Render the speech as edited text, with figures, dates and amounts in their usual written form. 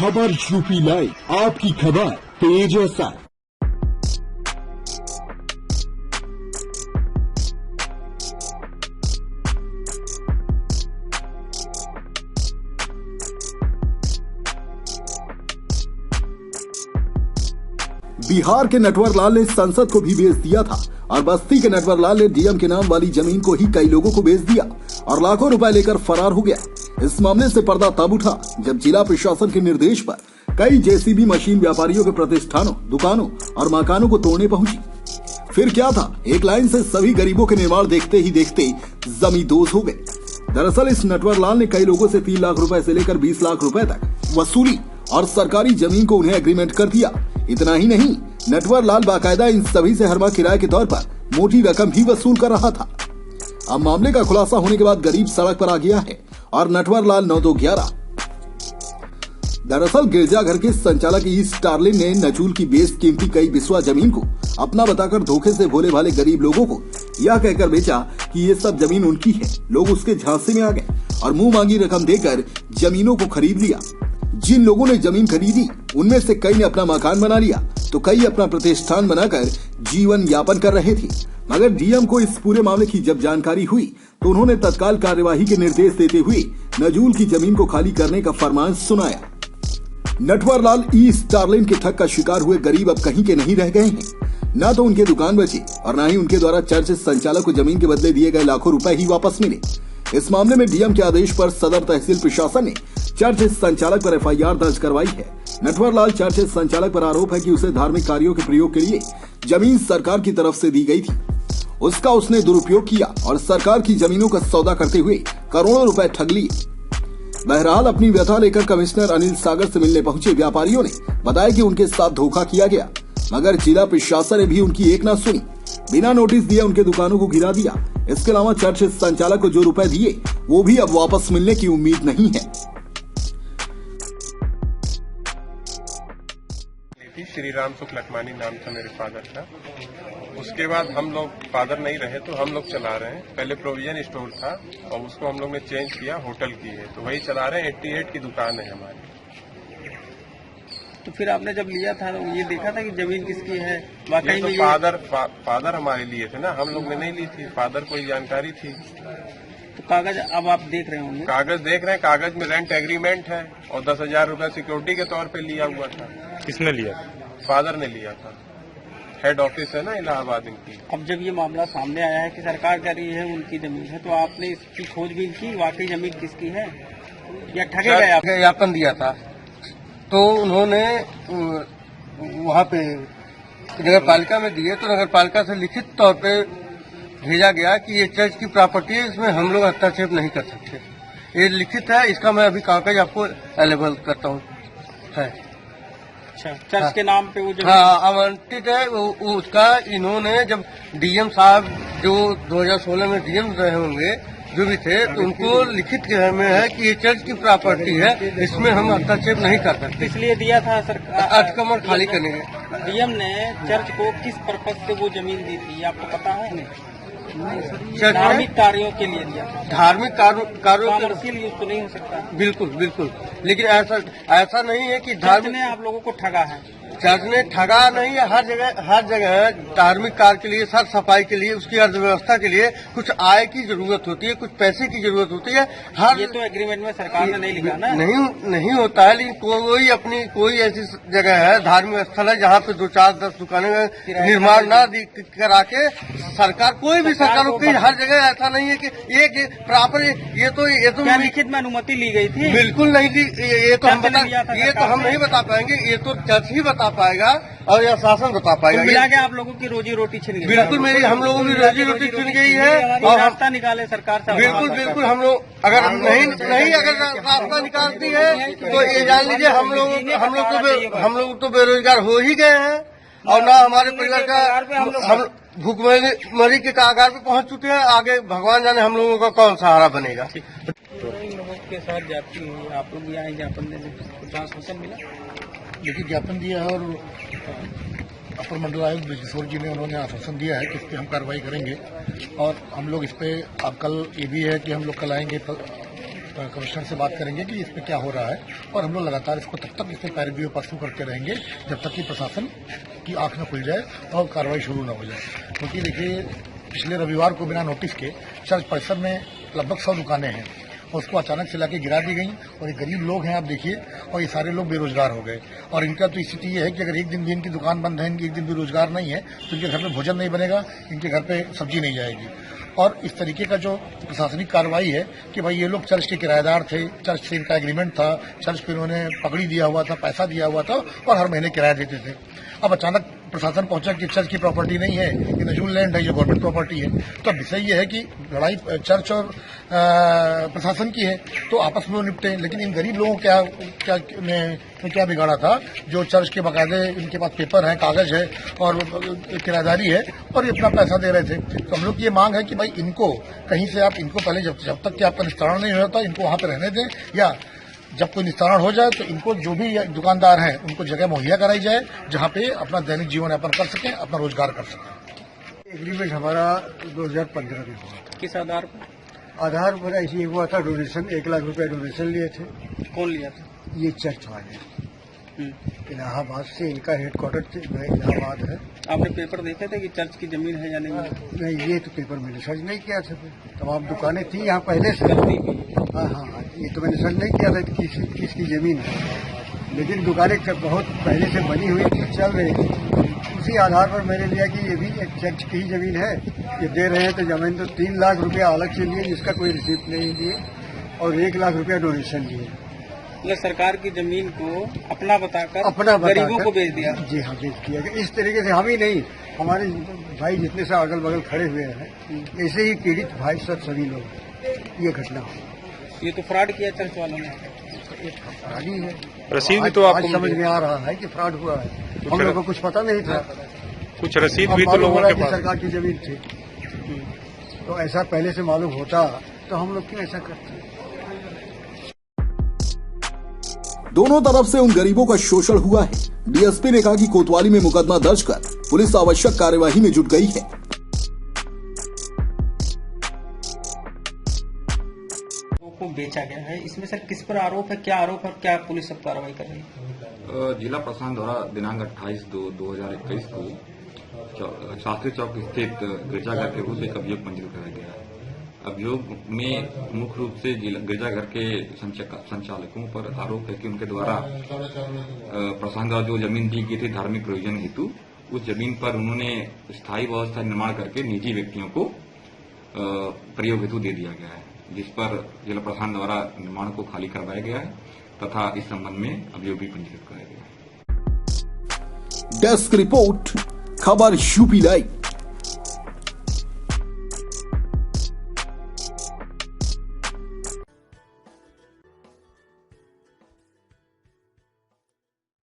खबर UP live, आपकी खबर तेज असर। बिहार के नटवर लाल ने संसद को भी बेच दिया था और बस्ती के नटवर लाल ने डीएम के नाम वाली जमीन को ही कई लोगों को बेच दिया और लाखों रुपए लेकर फरार हो गया। इस मामले से पर्दा तब उठा जब जिला प्रशासन के निर्देश पर कई जेसीबी मशीन व्यापारियों के प्रतिष्ठानों, दुकानों और मकानों को तोड़ने पहुंची। फिर क्या था, एक लाइन से सभी गरीबों के निर्माण देखते ही देखते जमींदोज हो गए। दरअसल इस नटवर लाल ने कई लोगों से 3 लाख रुपए से लेकर 20 लाख रुपए तक वसूली और सरकारी जमीन को उन्हें एग्रीमेंट कर दिया। इतना ही नहीं, नटवर लाल बाकायदा इन सभी से हर माह किराए के तौर पर मोटी रकम भी वसूल कर रहा था। अब मामले का खुलासा होने के बाद गरीब सड़क पर आ गया है और नटवर लाल 9-2-11। दरअसल गिरजाघर के संचालक ई स्टारलिन ने नचूल की बेशकीमती कई बिस्वा जमीन को अपना बताकर धोखे से भोले भाले गरीब लोगों को यह कहकर बेचा कि ये सब जमीन उनकी है। लोग उसके झांसे में आ गए और मुंह मांगी रकम देकर जमीनों को खरीद लिया। जिन लोगों ने जमीन खरीदी उनमें से कई ने अपना मकान बना लिया तो कई अपना प्रतिष्ठान बनाकर जीवन यापन कर रहे थे। मगर डीएम को इस पूरे मामले की जब जानकारी हुई तो उन्होंने तत्काल कार्यवाही के निर्देश देते हुए नजूल की जमीन को खाली करने का फरमान सुनाया। नटवर लाल ई स्टारलिन के ठग का शिकार हुए गरीब अब कहीं के नहीं रह गए हैं। न तो उनके दुकान बची और न ही उनके द्वारा चर्च संचालक को जमीन के बदले दिए गए लाखों रुपए ही वापस मिले। इस मामले में डीएम के आदेश पर सदर तहसील प्रशासन ने चर्च संचालक पर एफआईआर दर्ज करवाई है। नटवर लाल चर्च संचालक पर आरोप है कि उसे धार्मिक कार्यों के प्रयोग के लिए जमीन सरकार की तरफ से दी गई थी। उसका उसने दुरुपयोग किया और सरकार की जमीनों का सौदा करते हुए करोड़ों रुपए ठग लिए। बहरहाल अपनी व्यथा लेकर कमिश्नर अनिल सागर से मिलने पहुंचे व्यापारियों ने बताया कि उनके साथ धोखा किया गया, मगर जिला प्रशासन ने भी उनकी एक न सुनी। बिना नोटिस दिए उनके दुकानों को गिरा दिया। इसके अलावा चर्च संचालक को जो रुपए दिए वो भी अब वापस मिलने की उम्मीद नहीं है। श्री राम सुख लखमानी नाम था मेरे फादर का। उसके बाद हम लोग फादर नहीं रहे तो हम लोग चला रहे हैं। पहले प्रोविजन स्टोर था और उसको हम लोग ने चेंज किया, होटल की है, तो वही चला रहे हैं। 88 की दुकान है हमारी। तो फिर आपने जब लिया था तो ये देखा था कि जमीन किसकी है? वाकई तो फादर हमारे लिए थे ना, हम लोग ने नहीं ली थी। फादर को जानकारी थी। तो कागज अब आप देख रहे होंगे? कागज देख रहे हैं। कागज में रेंट एग्रीमेंट है और 10,000 रुपए सिक्योरिटी के तौर पे लिया हुआ था। किसने लिया? फादर ने लिया था। हेड ऑफिस है ना इलाहाबाद इनकी। अब जब ये मामला सामने आया है कि सरकार कह रही है उनकी जमीन है, तो आपने इसकी खोजबीन की वाकई जमीन किसकी है या ठगे गए? आप ज्ञापन दिया था तो उन्होंने वहाँ पे नगर पालिका में दिए तो नगर पालिका से लिखित तौर पे भेजा गया कि ये चर्च की प्रॉपर्टी है, इसमें हम लोग हस्तक्षेप नहीं कर सकते। ये लिखित है, इसका मैं अभी कागज आपको अवेलेबल करता हूँ। है अच्छा, चर्च के नाम पे वो जो आवंटित है उसका इन्होंने जब डीएम साहब जो 2016 में डीएम रहे होंगे जो भी थे तो उनको लिखित में है कि ये चर्च की प्रॉपर्टी है, इसमें हम हस्तक्षेप नहीं कर सकते। इसलिए दिया था सरकार अतिक्रमण खाली करने के। डीएम ने चर्च को किस पर्पज से वो जमीन दी थी आपको पता है? नहीं, धार्मिक कार्यों के लिए दिया था। धार्मिक कार्यों कमर्शियल यूज तो नहीं हो सकता? बिल्कुल बिल्कुल, लेकिन ऐसा नहीं है कि चर्च ने आप लोगों को ठगा है। चर्च ने ठगा नहीं है। हर जगह धार्मिक कार्य के लिए, साफ सफाई के लिए, उसकी अर्थव्यवस्था के लिए कुछ आय की जरूरत होती है, कुछ पैसे की जरूरत होती है। ये तो एग्रीमेंट में सरकार ने नहीं लिखा ना? नहीं होता है, लेकिन कोई ऐसी जगह है, धार्मिक स्थल है जहाँ पे 2, 4, 10 दुकानें निर्माण ना करा के सरकार कोई भी सरकार हर जगह ऐसा नहीं है कि एक प्रॉपर ये तो लिखित में अनुमति ली गई थी? बिल्कुल नहीं ली। ये तो हम नहीं बता पाएंगे, ये तो चर्च ही बता पाएगा और यह शासन बता पाएगा। मिला के आप लोगों की रोजी रोटी छिन गई? बिल्कुल, हम लोगों की रोजी रोटी छिन गई है और रास्ता निकाले सरकार से। बिल्कुल हम लोग अगर रास्ता निकालती है तो ये जान लीजिए हम लोग तो बेरोजगार हो ही गए हैं और ना हमारे परिवार का हम भूखमरी के कागार पे पहुंच चुके हैं। आगे भगवान जाने हम लोगों का कौन सहारा बनेगा। इन लोगों के साथ जाती हुई आप लोग भी आए, ज्ञापन देने कुछ आश्वासन मिला? देखिए, ज्ञापन दिया है और अपर मंडल आयुक्त ब्रजेश्वर जी ने उन्होंने आश्वासन दिया है कि इस पर हम कार्रवाई करेंगे और हम लोग इस पे अब कल ये भी है कि हम लोग कल आएंगे कमिश्नर से बात करेंगे कि इसमें क्या हो रहा है, और हम लोग लगातार इसको तब तक इसमें पैरवी परसू करते रहेंगे जब तक कि प्रशासन की आंख न खुल जाए और कार्रवाई शुरू न हो जाए। क्योंकि देखिए, पिछले रविवार को बिना नोटिस के चर्च परिसर में लगभग 100 दुकानें हैं, उसको अचानक से लाके गिरा दी गई, और ये गरीब लोग हैं आप देखिए, और ये सारे लोग बेरोजगार हो गए। और इनका तो स्थिति ये है कि अगर एक दिन भी इनकी दुकान बंद है, इनकी एक दिन भी रोजगार नहीं है, तो इनके घर पे भोजन नहीं बनेगा, इनके घर पे सब्जी नहीं जाएगी। और इस तरीके का जो प्रशासनिक कार्रवाई है कि भाई ये लोग चर्च के किराएदार थे, चर्च से इनका एग्रीमेंट था, चर्च पे इन्होंने पगड़ी दिया हुआ था, पैसा दिया हुआ था, और हर महीने किराया देते थे। अब अचानक प्रशासन पहुंचा कि चर्च की प्रॉपर्टी नहीं है, ये नजूल लैंड है, ये गवर्नमेंट प्रॉपर्टी है। तो अब विषय ये है कि लड़ाई चर्च और प्रशासन की है, तो आपस में निपटे। लेकिन इन गरीब लोगों को क्या बिगाड़ा था, जो चर्च के बाकायदे इनके पास पेपर है, कागज है और किराएदारी है, और ये अपना पैसा दे रहे थे। तो हम लोग की ये मांग है कि भाई इनको कहीं से आप इनको पहले जब तक कि आपका निस्तारण नहीं होता, इनको वहां पर रहने दें, या जब कोई निस्तारण हो जाए तो इनको जो भी दुकानदार हैं उनको जगह मुहैया कराई जाए जहां पे अपना दैनिक जीवन यापन कर सकें, अपना रोजगार कर सकें। एग्रीमेंट हमारा 2015 में हुआ था। किस आधार पर? आधार पर ऐसे हुआ था, डोनेशन 1 लाख रुपए डोनेशन लिए थे। कौन लिया था? ये चर्च वाले इलाहाबाद से, इनका हेडक्वार्टर इलाहाबाद है। आपने पेपर देखे थे कि चर्च की जमीन है या नहीं? नहीं, ये तो पेपर मैंने सर्च नहीं किया था। तमाम दुकानें थी यहाँ पहले से। हाँ, ये तो मैंने सर्च नहीं किया था कि किसकी जमीन है, लेकिन दुकानें बहुत पहले से बनी हुई थी, चल रही थी। उसी आधार पर मैंने लिया कि ये भी एक चर्च की ही जमीन है, ये दे रहे हैं। तो जमीन तो 3 लाख रुपया अलग से लिए, जिसका कोई रिसिप्ट नहीं लिए, और 1 लाख रुपया डोनेशन लिए। मतलब सरकार की जमीन को अपना बताकर गरीबों को बेच दिया। जी हाँ, बेच दिया। इस तरीके से हम ही नहीं, हमारे भाई जितने से अगल बगल खड़े हुए हैं, ऐसे ही पीड़ित भाई सभी लोग, ये घटना। ये तो फ्रॉड किया चर्च वालों ने। एक फ्रॉड ही है। रसीद भी तो आपको समझ में आ रहा है कि फ्रॉड हुआ है। हम लोगों को कुछ पता नहीं था। कुछ रसीद भी तो लोगों के पास सरकार की जमीन थी, तो ऐसा पहले से मालूम होता तो हम लोग क्यों ऐसा करते। दोनों तरफ से उन गरीबों का शोषण हुआ है। डीएसपी ने कहा कि कोतवाली में मुकदमा दर्ज कर पुलिस आवश्यक कार्यवाही में जुट गई है। को बेचा गया है, इसमें सर किस पर आरोप है, क्या आरोप है, क्या पुलिस सब कार्रवाई कर रही है? जिला प्रशासन द्वारा दिनांक 28/2/2021 को शास्त्री चौक स्थित गिरजाघर के विरुद्ध एक अभियोग पंजीकृत कराया गया है। अभियोग में मुख्य रूप से गिरजाघर के संचालकों पर आरोप है कि उनके द्वारा प्रशासन द्वारा जो जमीन दी गई थी धार्मिक प्रयोजन हेतु, उस जमीन पर उन्होंने स्थायी व्यवस्था निर्माण करके निजी व्यक्तियों को प्रयोग हेतु दे दिया गया है, जिस पर जिला प्रशासन द्वारा निर्माण को खाली करवाया गया है तथा इस संबंध में अभियोग भी पंजीकृत कराया गया है। डेस्क रिपोर्ट, खबर यूपी लाइव।